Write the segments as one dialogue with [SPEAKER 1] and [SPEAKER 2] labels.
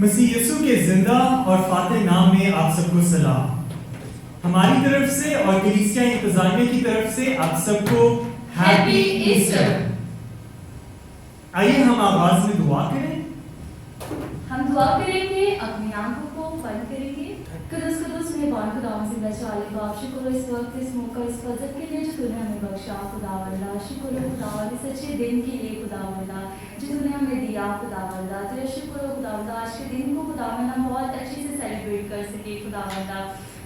[SPEAKER 1] مسیح یسوع کے زندہ اور فاتح نام میں آپ سب کو سلام. ہماری طرف سے اور کلیسیا انتظامیہ کی طرف سے آپ سب کو ہیپی ایسٹر. آئیے ہم آواز میں دعا کریں.
[SPEAKER 2] ہم دعا کریں گے، اپنی آنکھوں کو بند کریں گے. قدس قدس مہربان خداوند زندہ جلالے باپ، شکر ہے اس وقت اس موقع اس فضل کے لیے جو تو نے ہمیں بخشا خداوند. شکر ہے خداوند اس اچھے دن کے لیے خداوند جو تو نے ہمیں دیا خداوند. تیرا شکر ہے خداوند آج کے دن کو خداوند ہم بہت اچھے سے سیلیبریٹ کر سکے خداوند.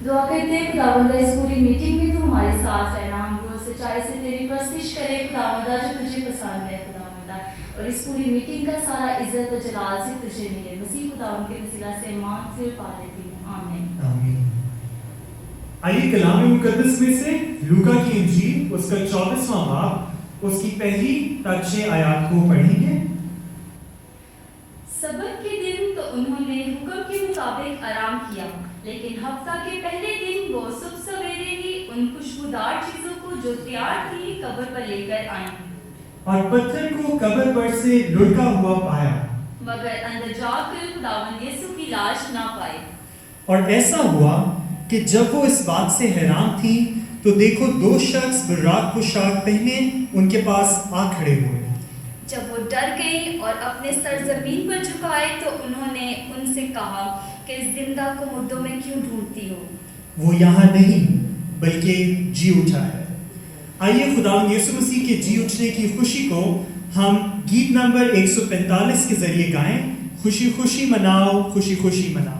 [SPEAKER 2] دعا کرتے ہیں خداوند اس پوری میٹنگ میں تو ہمارے ساتھ رہنا، ہم روز سچائی سے تیری پرستش کرے خداوند جو تجھے پسند ہے خداوند، اور اس پوری میٹنگ کا سارا عزت و جلال سے تجھے ملے. مسیح خداوند کے وسیلہ سے مانگ سے پا لیتی ہوں، آمین.
[SPEAKER 1] آمین. آئیے کلام مقدس میں سے لوکا کی انجیل اس کا 24واں باب اس کی پہلی تا 6 آیات کو پڑھیں گے.
[SPEAKER 2] سبت کے دن تو انہوں نے حکم کے مطابق آرام کیا، لیکن ہفتہ کے پہلے دن وہ صبح سویرے ہی ان خوشبودار چیزوں کو جو تیار تھی قبر پر لے کر آئیں،
[SPEAKER 1] اور پتھر کو قبر پر سے لڑکا ہوا پایا،
[SPEAKER 2] مگر اندر جا کر خداوند یسوع کی لاش نہ پائے.
[SPEAKER 1] اور ایسا ہوا کہ جب وہ اس بات سے حیران تھی تو دیکھو 2 شخص براق پوشاک پہنے ان کے پاس آ کھڑے ہوئے.
[SPEAKER 2] جب وہ ڈر گئی اور اپنے سر زمین پر جھکائے تو انہوں نے ان سے کہا کہ زندہ کو مردوں میں کیوں ڈھونڈتی ہو؟
[SPEAKER 1] وہ یہاں نہیں بلکہ جی اٹھا ہے. آئیے خداوند یسوع مسیح کے جی اٹھنے کی خوشی کو ہم گیت نمبر 145 کے ذریعے گائیں. خوشی خوشی مناؤ، خوشی خوشی مناؤ.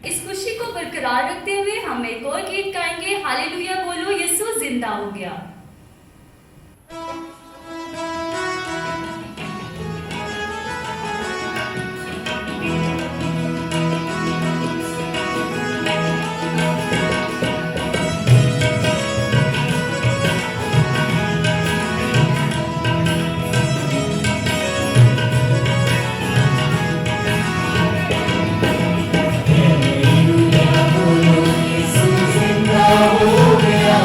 [SPEAKER 2] اس خوشی کو برقرار رکھتے ہوئے ہم ایک اور گیت گائیں گے. ہالےلویا بولو، یسوع زندہ ہو گیا.
[SPEAKER 3] Oh, yeah.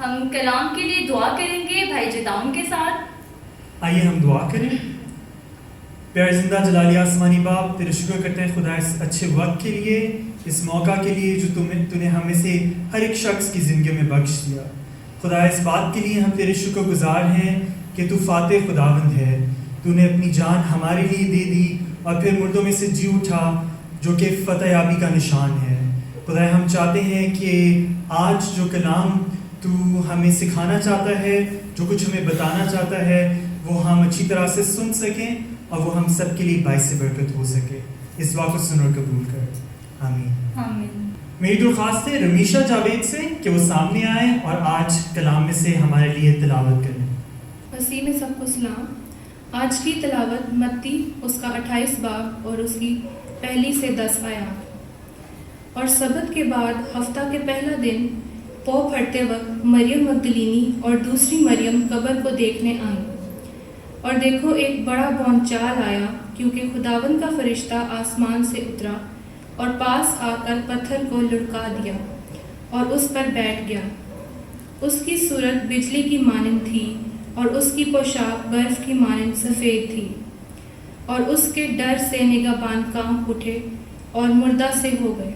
[SPEAKER 2] ہم کلام کے لیے دعا کریں گے بھائی جداؤں کے ساتھ.
[SPEAKER 1] آئیے ہم دعا کریں. پیارے زندہ جلالی آسمانی باپ، تیرے شکر کرتے ہیں خدا اس اچھے وقت کے لیے، اس موقع کے لیے جو تو نے ہمیں سے ہر ایک شخص کی زندگی میں بخش دیا. خدا اس بات کے لیے ہم تیرے شکر گزار ہیں کہ تو فاتح خداوند ہے. تو نے اپنی جان ہمارے لیے دے دی اور پھر مردوں میں سے جی اٹھا، جو کہ فتح یابی کا نشان ہے. خدا ہم چاہتے ہیں کہ آج جو کلام تو ہمیں سکھانا چاہتا ہے، جو کچھ ہمیں بتانا چاہتا ہے، وہ ہم اچھی طرح سے سن سکیں اور وہ ہم سب کے لیے باعث برکت ہو سکے. اس بات کو سن اور قبول کر. آمین.
[SPEAKER 2] آمین.
[SPEAKER 1] میری درخواست ہے رمیشہ جاوید سے کہ وہ سامنے آئیں اور آج کلام میں سے ہمارے لیے تلاوت کریں.
[SPEAKER 4] مسیح میں سب کو سلام. آج کی تلاوت متی اس کا 28 باب اور اس کی 1 سے 10 آیات. اور سبت کے بعد ہفتہ کے پہلا دن پو پھٹتے وقت مریم مگدلینی اور دوسری مریم قبر کو دیکھنے آئیں. اور دیکھو ایک بڑا بونچال آیا، کیونکہ خداوند کا فرشتہ آسمان سے اترا اور پاس آ کر پتھر کو لڑکا دیا اور اس پر بیٹھ گیا. اس کی صورت بجلی کی مانند تھی اور اس کی پوشاک برف کی مانند سفید تھی. اور اس کے ڈر سے نگہبان کانپ اٹھے اور مردہ سے ہو گئے.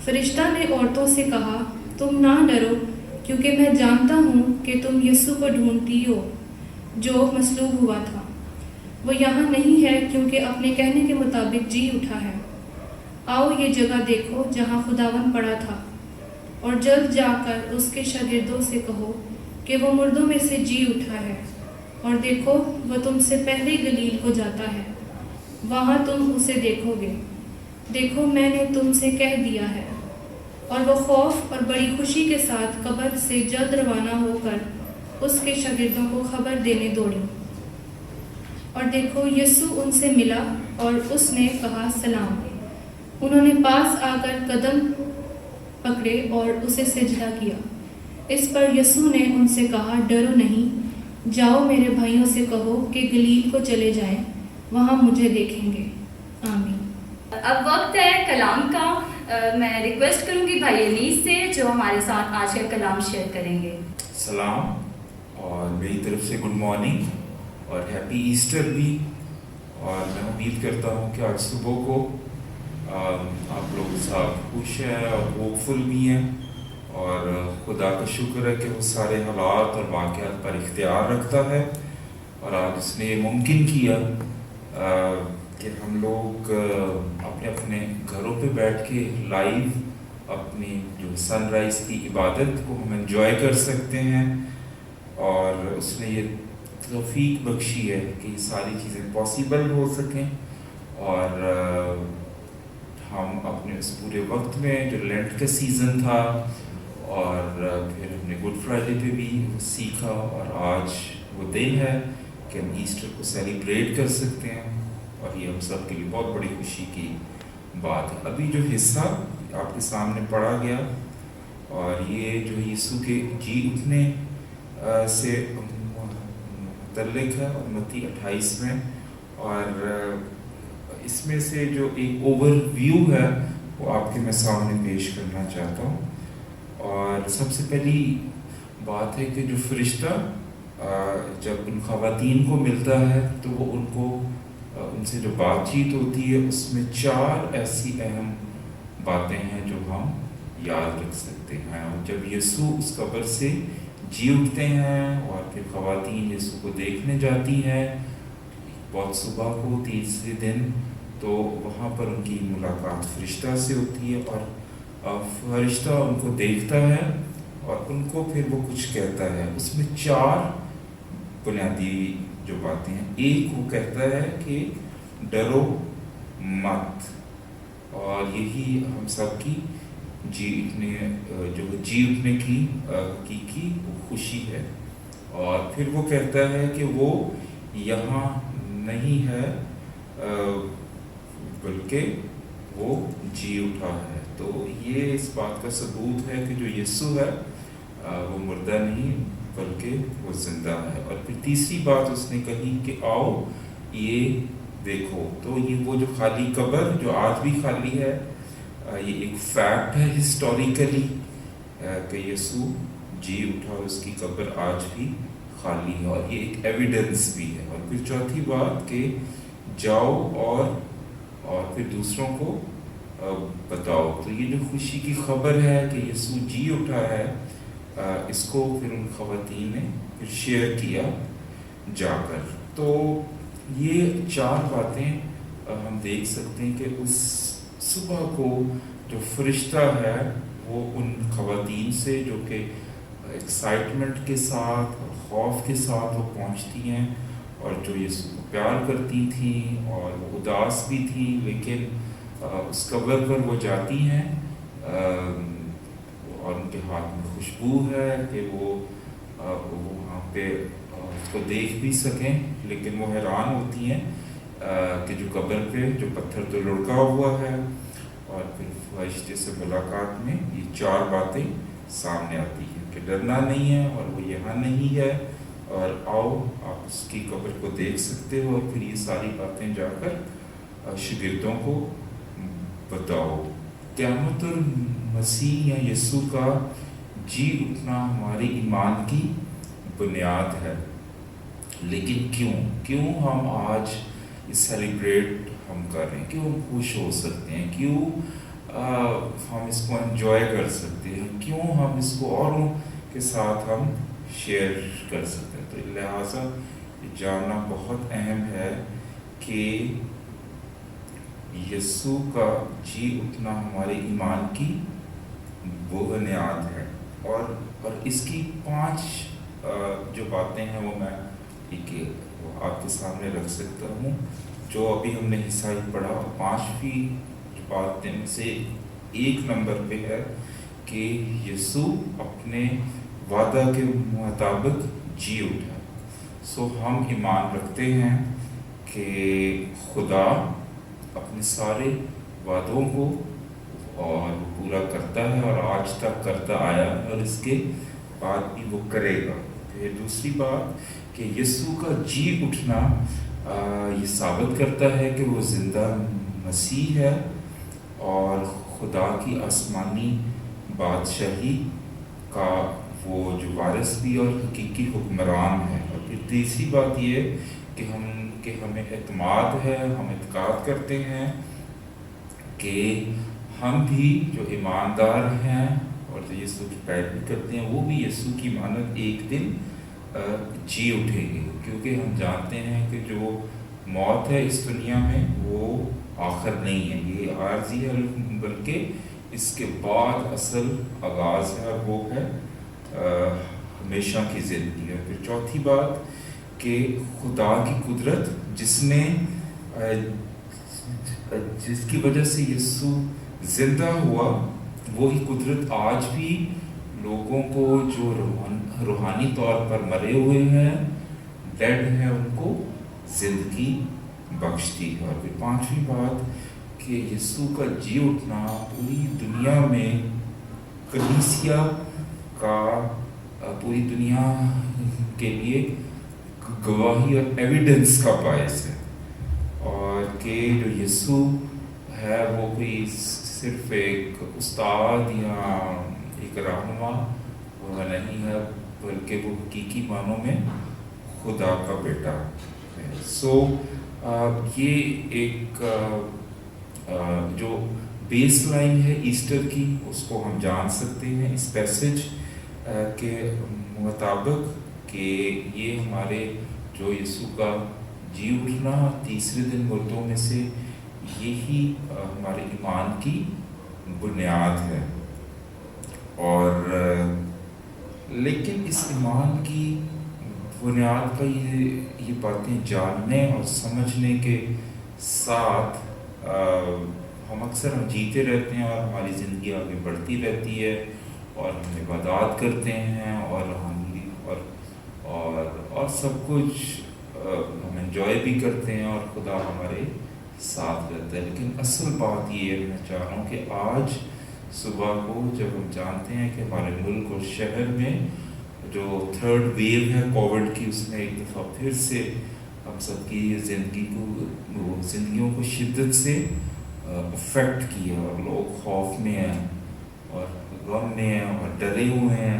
[SPEAKER 4] فرشتہ نے عورتوں سے کہا، تم نہ ڈرو، کیونکہ میں جانتا ہوں کہ تم یسوع کو ڈھونڈتی ہو جو مصلوب ہوا تھا. وہ یہاں نہیں ہے، کیونکہ اپنے کہنے کے مطابق جی اٹھا ہے. آؤ یہ جگہ دیکھو جہاں خداوند پڑا تھا، اور جلد جا کر اس کے شاگردوں سے کہو کہ وہ مردوں میں سے جی اٹھا ہے. اور دیکھو وہ تم سے پہلے گلیل کو جاتا ہے، وہاں تم اسے دیکھو گے. دیکھو میں نے تم سے کہہ دیا ہے. اور وہ خوف اور بڑی خوشی کے ساتھ قبر سے جلد روانہ ہو کر اس کے شاگردوں کو خبر دینے دوڑی. اور دیکھو یسوع ان سے ملا اور اس نے کہا، سلام. انہوں نے پاس آ کر قدم پکڑے اور اسے سجدہ کیا. اس پر یسوع نے ان سے کہا، ڈرو نہیں، جاؤ میرے بھائیوں سے کہو کہ گلیل کو چلے جائیں، وہاں مجھے دیکھیں گے. آمین.
[SPEAKER 2] اب وقت ہے کلام کا. میں ریکویسٹ کروں گی بھائی انیس سے جو ہمارے ساتھ آج کا کلام شیئر کریں گے.
[SPEAKER 5] سلام اور میری طرف سے گڈ مارننگ اور ہیپی ایسٹر بھی. اور میں امید کرتا ہوں کہ آج صبح کو آپ لوگ سب خوش ہیں اور ہوپ فل بھی ہیں. اور خدا کا شکر ہے کہ وہ سارے حالات اور واقعات پر اختیار رکھتا ہے. اور آج اس نے یہ ممکن کیا کہ ہم لوگ اپنے اپنے گھروں پہ بیٹھ کے لائیو اپنی جو سن رائز کی عبادت کو ہم انجوائے کر سکتے ہیں. اور اس نے یہ توفیق بخشی ہے کہ یہ ساری چیزیں پاسبل ہو سکیں. اور ہم اپنے اس پورے وقت میں جو لینٹ کا سیزن تھا اور پھر ہم نے گڈ فرائیڈے پہ بھی سیکھا، اور آج وہ دن ہے کہ ہم ایسٹر کو سیلیبریٹ کر سکتے ہیں. اور یہ ہم سب کے لیے بہت بڑی خوشی کی بات ہے. ابھی جو حصہ آپ کے سامنے پڑھا گیا اور یہ جو یسوع کے جی اٹھنے سے متعلق ہے اور متی 28 میں. اور اس میں سے جو ایک اوور ویو ہے وہ آپ کے میں سامنے پیش کرنا چاہتا ہوں. اور سب سے پہلی بات ہے کہ جو فرشتہ جب ان خواتین کو ملتا ہے تو وہ ان سے جو بات چیت ہوتی ہے اس میں 4 ایسی اہم باتیں ہیں جو ہم یاد رکھ سکتے ہیں. اور جب یسوع اس قبر سے جی اٹھتے ہیں اور پھر خواتین یسوع کو دیکھنے جاتی ہیں بہت صبح کو تیسرے دن، تو وہاں پر ان کی ملاقات فرشتہ سے ہوتی ہے اور فرشتہ ان کو دیکھتا ہے اور ان کو پھر وہ کچھ کہتا ہے. اس میں 4 بنیادی جو باتیں ہیں. ایک وہ کہتا ہے کہ ڈرو مت، اور یہی ہم سب کی جی اٹھنے کی حقیقی خوشی ہے. اور پھر وہ کہتا ہے کہ وہ یہاں نہیں ہے بلکہ وہ جی اٹھا ہے. تو یہ اس بات کا ثبوت ہے کہ جو یسوع ہے وہ مردہ نہیں بلکہ وہ زندہ ہے. اور پھر تیسری بات اس نے کہی کہ آؤ یہ دیکھو. تو یہ وہ جو خالی قبر جو آج بھی خالی ہے، یہ ایک فیکٹ ہے ہسٹوریکلی کہ یسوع جی اٹھا اور اس کی قبر آج بھی خالی ہے، اور یہ ایک ایویڈنس بھی ہے۔ اور پھر چوتھی بات کہ جاؤ اور پھر دوسروں کو بتاؤ۔ تو یہ جو خوشی کی خبر ہے کہ یسوع جی اٹھا ہے، اس کو پھر ان خواتین نے پھر شیئر کیا جا کر۔ تو یہ 4 باتیں ہم دیکھ سکتے ہیں کہ اس صبح کو جو فرشتہ ہے وہ ان خواتین سے جو کہ ایکسائٹمنٹ کے ساتھ اور خوف کے ساتھ وہ پہنچتی ہیں، اور جو یسوع کو پیار کرتی تھیں اور وہ اداس بھی تھیں، لیکن اس قبر پر وہ جاتی ہیں، اور ان کے ہاتھ میں خوشبو ہے کہ وہ وہاں پہ اس کو دیکھ بھی سکیں، لیکن وہ حیران ہوتی ہیں کہ جو قبر پہ جو پتھر تو لڑکا ہوا ہے۔ اور پھر فرشتے سے ملاقات میں یہ 4 باتیں سامنے آتی ہیں کہ ڈرنا نہیں ہے، اور وہ یہاں نہیں ہے، اور آؤ آپ اس کی قبر کو دیکھ سکتے ہو، اور پھر یہ ساری باتیں جا کر شاگردوں کو بتاؤ۔ قیامت المسیح یا یسوع کا جی اٹھنا ہماری ایمان کی بنیاد ہے، لیکن کیوں ہم آج سیلیبریٹ ہم کر رہے ہیں، کیوں ہم خوش ہو سکتے ہیں، کیوں ہم اس کو انجوائے کر سکتے ہیں، کیوں ہم اس کو اوروں کے ساتھ ہم شیئر کر سکتے ہیں؟ تو لہٰذا یہ جاننا بہت اہم ہے کہ یسوع کا جی اٹھنا ہمارے ایمان کی بنیاد ہے، اور اس کی 5 جو باتیں ہیں وہ میں آپ کے سامنے رکھ سکتا ہوں، جو ابھی ہم نے حصہ ہی پڑھا۔ 5ویں باتیں میں سے 1 نمبر پہ ہے کہ یسوع اپنے وعدہ کے مطابق جی اٹھا۔ سو ہم ایمان رکھتے ہیں کہ خدا اپنے سارے وعدوں کو اور پورا کرتا ہے، اور آج تک کرتا آیا ہے، اور اس کے بعد بھی وہ کرے گا۔ پھر دوسری بات کہ یسوع کا جی اٹھنا یہ ثابت کرتا ہے کہ وہ زندہ مسیح ہے اور خدا کی آسمانی بادشاہی کا وہ جو وارث بھی اور حقیقی حکمران ہے۔ اور پھر تیسری بات یہ کہ ہمیں اعتماد ہے، ہم اعتقاد کرتے ہیں کہ ہم بھی جو ایماندار ہیں اور جو یسوع کی پیروی کرتے ہیں وہ بھی یسوع کی مانند ایک دن جی اٹھیں گے، کیونکہ ہم جانتے ہیں کہ جو موت ہے اس دنیا میں وہ آخر نہیں ہے، یہ عارضی ہے، بلکہ اس کے بعد اصل آغاز ہے، اور وہ ہے ہمیشہ کی زندگی ہے۔ پھر چوتھی بات کہ خدا کی قدرت جس کی وجہ سے یسوع زندہ ہوا، وہی قدرت آج بھی لوگوں کو جو روحانی طور پر مرے ہوئے ہیں، ڈیڈ ہیں، ان کو زندگی بخشتی ہے۔ اور پھر 5ویں بات کہ یسوع کا جی اٹھنا پوری دنیا میں کلیسیا کا پوری دنیا کے لیے گواہی اور ایویڈنس کا باعث ہے، اور کہ جو یسوع ہے وہ کوئی صرف ایک استاد یا ایک رہنما وہ نہیں ہے، بلکہ وہ حقیقی معنوں میں خدا کا بیٹا ہے۔ سو یہ ایک جو بیس لائن ہے ایسٹر کی، اس کو ہم جان سکتے ہیں اس پیسج کے مطابق کہ یہ ہمارے جو یسوع کا جی اٹھنا تیسرے دن مردوں میں سے، یہی ہمارے ایمان کی بنیاد ہے۔ اور لیکن اس ایمان کی بنیاد کا یہ باتیں جاننے اور سمجھنے کے ساتھ ہم اکثر جیتے رہتے ہیں اور ہماری زندگی آگے بڑھتی رہتی ہے، اور ہم عبادات کرتے ہیں اور سب کچھ ہم انجوائے بھی کرتے ہیں، اور خدا ہمارے ساتھ رہتا ہے۔ لیکن اصل بات یہ ہے، میں چاہ رہا ہوں کہ آج صبح کو جب ہم جانتے ہیں کہ ہمارے ملک اور شہر میں جو 3rd ویو ہے کووڈ کی، اس نے ایک دفعہ پھر سے ہم سب کی زندگیوں کو شدت سے افیکٹ کیا، اور لوگ خوف میں ہیں اور غم میں ہیں اور ڈرے ہوئے ہیں،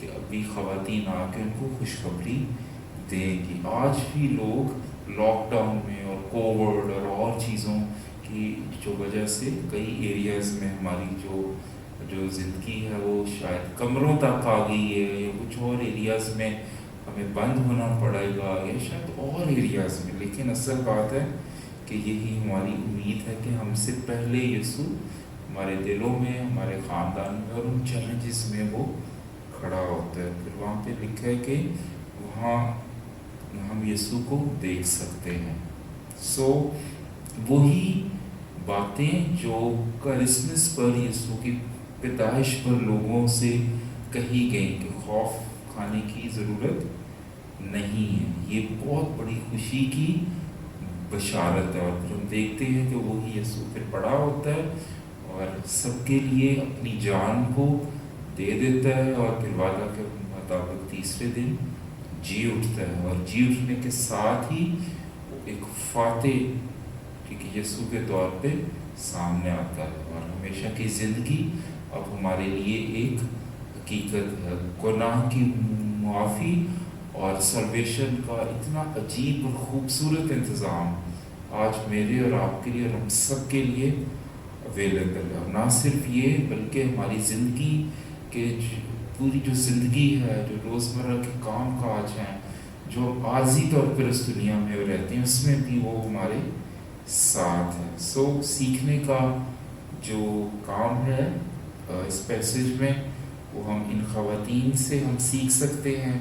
[SPEAKER 5] کہ ابھی خواتین آ کے ان کو خوشخبری دیں گی. آج بھی لوگ لاک ڈاؤن میں اور کووڈ اور چیزوں کی جو وجہ سے کئی ایریاز میں ہماری جو زندگی ہے وہ شاید کمروں تک آ گئی ہے, یا کچھ اور ایریاز میں ہمیں بند ہونا پڑے گا, یا شاید اور ایریاز میں. لیکن اصل بات ہے کہ یہی ہماری امید ہے کہ ہم سے پہلے یسوع ہمارے دلوں میں, ہمارے خاندان میں اور ان چیلنجز میں وہ کھڑا ہوتا ہے. پھر وہاں پہ لکھا ہے کہ وہاں ہم یسوع کو دیکھ سکتے ہیں. وہی باتیں جو کرسمس پر یسوع کی پیدائش پر لوگوں سے کہی گئی کہ خوف کھانے کی ضرورت نہیں ہے, یہ بہت بڑی خوشی کی بشارت ہے. اور پھر ہم دیکھتے ہیں کہ وہی یسوع پھر بڑا ہوتا ہے اور سب کے لیے اپنی جان کو دے دیتا ہے, اور پھر وعدہ کے مطابق تیسرے دن جی اٹھتا ہے. اور جی اٹھنے کے ساتھ ہی وہ ایک فاتح کیونکہ یسوع کے طور پہ سامنے آتا ہے, اور ہمیشہ کی زندگی اب ہمارے لیے ایک حقیقت ہے. گناہ کی معافی اور سلویشن کا اتنا عجیب اور خوبصورت انتظام آج میرے اور آپ کے لیے اور ہم سب کے لیے اویلیبل ہے. اور نہ صرف یہ بلکہ ہماری زندگی کے پوری جو زندگی ہے, جو روزمرہ کے کام کاج ہیں, جو عارضی طور پر اس دنیا میں رہتے ہیں, اس میں بھی وہ ہمارے ساتھ ہے. سیکھنے کا جو کام ہے اس پیسج میں وہ ہم ان خواتین سے ہم سیکھ سکتے ہیں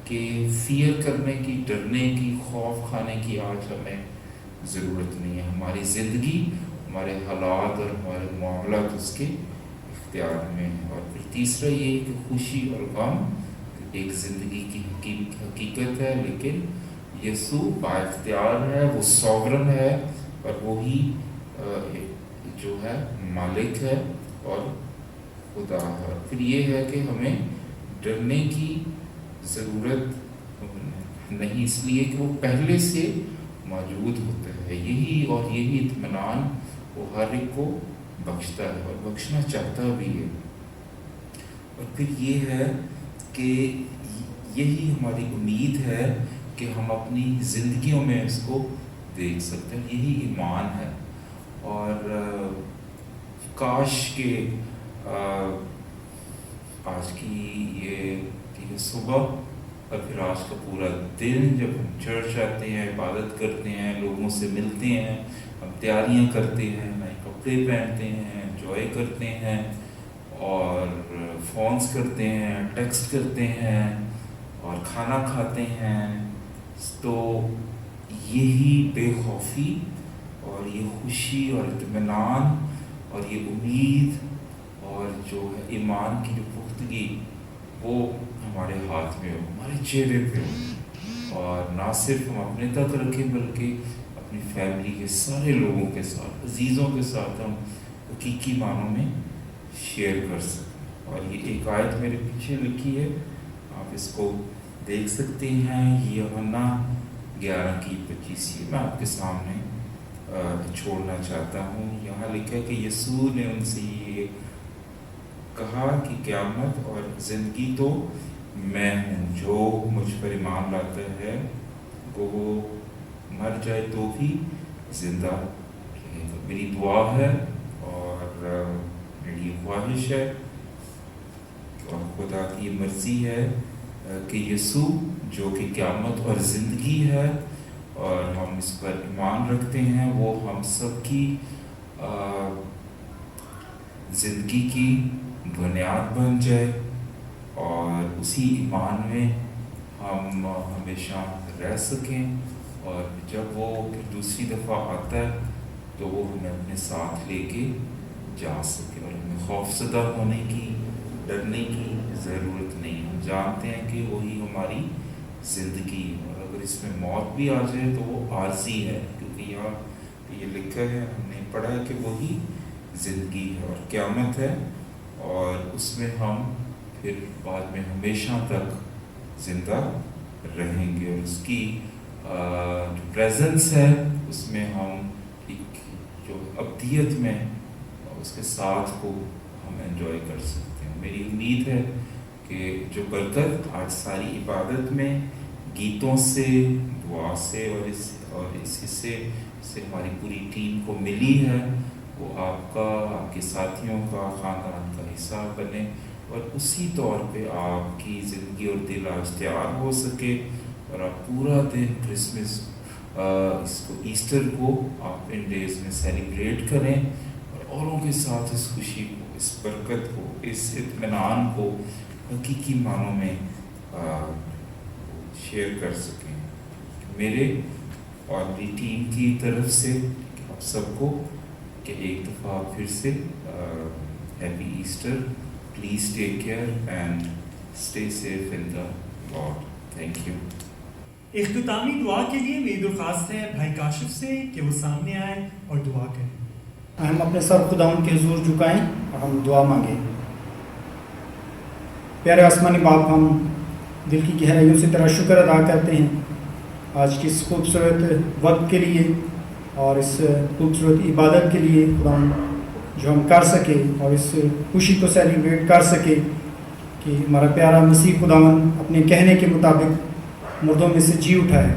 [SPEAKER 5] کہ فیئر کرنے کی, ڈرنے کی, خوف کھانے کی آج ہمیں ضرورت نہیں ہے. ہماری زندگی, ہمارے حالات اور ہمارے معاملات اس کے اختیار میں ہیں. اور پھر تیسرا یہ کہ خوشی اور غم ایک زندگی کی حقیقت ہے, لیکن یسوع با اختیار ہے, وہ سوورن ہے, اور وہی جو ہے مالک ہے اور خدا ہے. پھر یہ ہے کہ ہمیں ڈرنے کی ضرورت نہیں, اس لیے کہ وہ پہلے سے موجود ہوتا ہے. یہی اطمینان وہ ہر ایک کو بخشتا ہے اور بخشنا چاہتا بھی ہے. اور پھر یہ ہے کہ یہی ہماری امید ہے کہ ہم اپنی زندگیوں میں اس کو دیکھ سکتے ہیں. یہی ایمان ہے. اور کاش کہ آج کی یہ صبح اور پھر آج کا پورا دن جب ہم چرچ آتے ہیں, عبادت کرتے ہیں, لوگوں سے ملتے ہیں, ہم تیاریاں کرتے ہیں, نئے کپڑے پہنتے ہیں, انجوائے کرتے ہیں, اور فونز کرتے ہیں, ٹیکسٹ کرتے ہیں, اور کھانا کھاتے ہیں, تو یہی بے خوفی اور یہ خوشی اور اطمینان اور یہ امید اور جو ہے ایمان کی جو پختگی وہ ہمارے ہاتھ میں ہو, ہمارے چہرے پہ ہو. اور نہ صرف ہم اپنے تک رکھیں بلکہ اپنی فیملی کے سارے لوگوں کے ساتھ, عزیزوں کے ساتھ ہم حقیقی معنوں میں شیئر کر سکیں. اور یہ ایک آیت میرے پیچھے لکھی ہے, آپ اس کو دیکھ سکتے ہیں. یہ یوحنا 11:25 میں آپ کے سامنے چھوڑنا چاہتا ہوں. یہاں لکھا ہے کہ یسوع نے ان سے یہ کہا کہ قیامت اور زندگی تو میں ہوں, جو مجھ پر ایمان لاتا ہے وہ مر جائے تو بھی زندہ رہے گا. میری دعا ہے اور میری خواہش ہے اور خدا کی مرضی ہے کہ یسوع جو کہ قیامت اور زندگی ہے اور ہم اس پر ایمان رکھتے ہیں, وہ ہم سب کی زندگی کی بنیاد بن جائے, اور اسی ایمان میں ہم ہمیشہ رہ سکیں. اور جب وہ پھر دوسری دفعہ آتا ہے تو وہ ہمیں اپنے ساتھ لے کے جا سکے, اور ہمیں خوف زدہ ہونے کی, ڈرنے کی ضرورت نہیں. ہم جانتے ہیں کہ وہی ہماری زندگی ہے, اور اگر اس میں موت بھی آ جائے تو وہ عارضی ہے, کیونکہ یہاں یہ لکھا ہے, ہم نے پڑھا ہے کہ وہی زندگی ہے اور قیامت ہے, اور اس میں ہم پھر بعد میں ہمیشہ تک زندہ رہیں گے. اور اس کی جو پریزنس ہے اس میں ہم ایک جو ابدیت میں اس کے ساتھ کو ہم انجوائے کر سکتے ہیں. میری امید ہے کہ جو برکت آج ساری عبادت میں گیتوں سے، دعا سے اور اس حصے سے ہماری پوری ٹیم کو ملی ہے، وہ آپ کا، آپ کے ساتھیوں کا، خاندان کا حصہ بنے اور اسی طور پہ آپ کی زندگی اور دل آج تیار ہو سکے اور آپ پورا دن کرسمس، اس کو ایسٹر کو آپ ان ڈیز میں سیلیبریٹ کریں اور اوروں کے ساتھ اس خوشی کو، اس برکت کو، اس اطمینان کو حقیقی معنوں میں شیئر کر سکیں۔ میرے اور میری ٹیم کی طرف سے آپ سب کو کہ ایک دفعہ پھر سے happy Easter, please take care and stay safe in the Lord. Thank you.
[SPEAKER 1] اختتامی دعا کے لیے میری درخواست ہے بھائی کاشف سے کہ وہ سامنے آئیں اور دعا کریں۔
[SPEAKER 3] ہم اپنے سر خداوند کے حضور جھکائیں اور ہم دعا مانگیں۔ پیارے آسمانی باپ، ہم دل کی گہرائیوں سے تیرا شکر ادا کرتے ہیں آج کی اس خوبصورت وقت کے لیے اور اس خوبصورت عبادت کے لیے خداوند جو ہم کر سکے اور اس خوشی کو سیلیبریٹ کر سکے کہ ہمارا پیارا مسیح خداوند اپنے کہنے کے مطابق مردوں میں سے جی اٹھا ہے،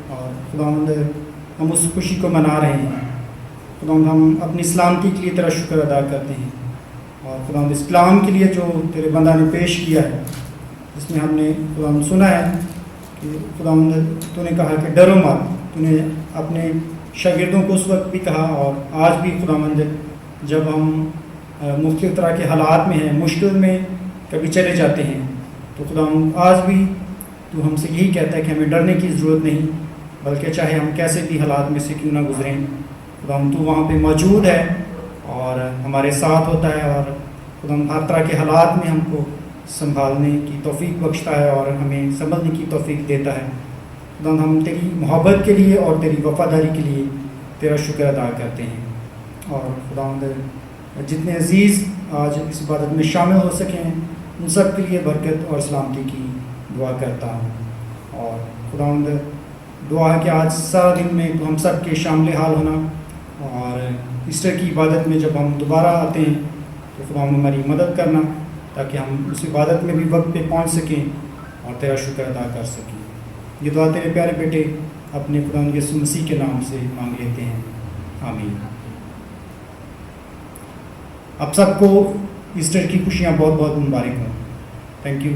[SPEAKER 3] اور خداوند ہم اس خوشی کو منا رہے ہیں۔ خداوند ہم اپنی سلامتی کے لیے تیرا شکر ادا کرتے ہیں، اور خداوند اس کلام کے لیے جو تیرے بندہ نے پیش کیا ہے، جس میں ہم نے خداوند سنا ہے کہ خداوند تو نے کہا کہ ڈرو مت۔ تو نے اپنے شاگردوں کو اس وقت بھی کہا اور آج بھی خداوند جب ہم مختلف طرح کے حالات میں ہیں، مشکل میں کبھی چلے جاتے ہیں، تو خداوند آج بھی تو ہم سے یہی کہتا ہے کہ ہمیں ڈرنے کی ضرورت نہیں، بلکہ چاہے ہم کیسے بھی حالات میں سے کیوں نہ گزریں، خداوند تو وہاں پہ موجود ہے اور ہمارے ساتھ ہوتا ہے، اور خداوند ہر طرح کے حالات میں ہم کو سنبھالنے کی توفیق بخشتا ہے اور ہمیں سمجھنے کی توفیق دیتا ہے۔ خداوند ہم تیری محبت کے لیے اور تیری وفاداری کے لیے تیرا شکر ادا کرتے ہیں، اور خداوند جتنے عزیز آج اس عبادت میں شامل ہو سکیں ان سب کے لیے برکت اور سلامتی کی دعا کرتا ہوں، اور خداوند دعا ہے کہ آج سارا دن میں تو ہم سب کے شامل حال ہونا، اور ایسٹر کی عبادت میں جب ہم دوبارہ آتے ہیں تو خداوند ہماری مدد کرنا تاکہ ہم اس عبادت میں بھی وقت پہ پہنچ سکیں اور تیرا شکر ادا کر سکیں۔ یہ دعا تیرے پیارے بیٹے اپنے خداوند یسوع مسیح کے نام سے مانگ لیتے ہیں، آمین۔ آپ سب کو ایسٹر کی خوشیاں بہت بہت مبارک ہوں۔ Thank you.